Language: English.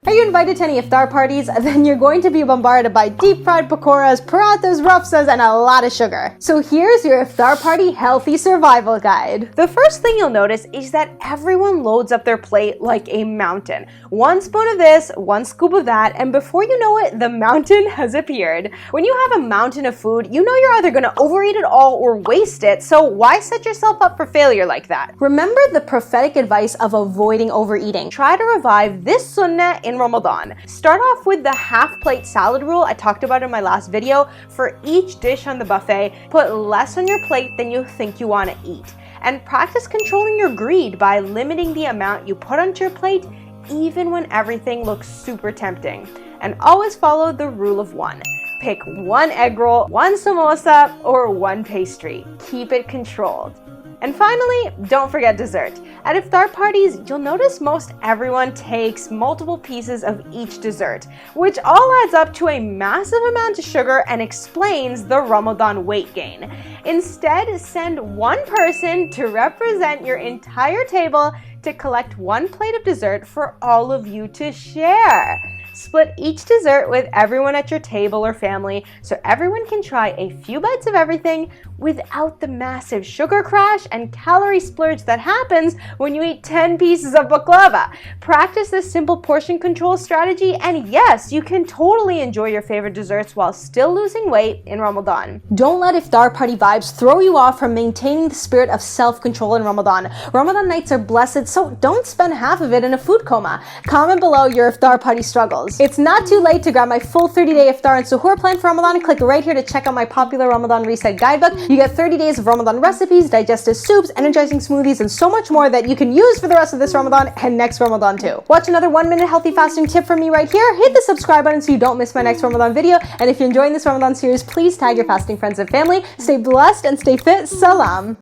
Are you invited to any iftar parties? Then you're going to be bombarded by deep fried pakoras, parathas, rafsas, and a lot of sugar. So here's your iftar party healthy survival guide. The first thing you'll notice is that everyone loads up their plate like a mountain. One spoon of this, one scoop of that, and before you know it, the mountain has appeared. When you have a mountain of food, you know you're either gonna overeat it all or waste it, so why set yourself up for failure like that? Remember the prophetic advice of avoiding overeating. Try to revive this sunnah in Ramadan. Start off with the half plate salad rule I talked about in my last video. For each dish on the buffet, put less on your plate than you think you want to eat. And practice controlling your greed by limiting the amount you put onto your plate even when everything looks super tempting. And always follow the rule of one. Pick one egg roll, one samosa, or one pastry. Keep it controlled. And finally, don't forget dessert. At iftar parties, you'll notice most everyone takes multiple pieces of each dessert, which all adds up to a massive amount of sugar and explains the Ramadan weight gain. Instead, send one person to represent your entire table to collect one plate of dessert for all of you to share. Split each dessert with everyone at your table or family so everyone can try a few bites of everything without the massive sugar crash and calorie splurge that happens when you eat 10 pieces of baklava. Practice this simple portion control strategy, and yes, you can totally enjoy your favorite desserts while still losing weight in Ramadan. Don't let iftar party vibes throw you off from maintaining the spirit of self-control in Ramadan. Ramadan nights are blessed, so don't spend half of it in a food coma. Comment below your iftar party struggles. It's not too late to grab my full 30-day iftar and suhoor plan for Ramadan. Click right here to check out my popular Ramadan Reset guidebook. You get 30 days of Ramadan recipes, digestive soups, energizing smoothies, and so much more that you can use for the rest of this Ramadan and next Ramadan too. Watch another 1-minute healthy fasting tip from me right here. Hit the subscribe button so you don't miss my next Ramadan video. And if you're enjoying this Ramadan series, please tag your fasting friends and family. Stay blessed and stay fit. Salam.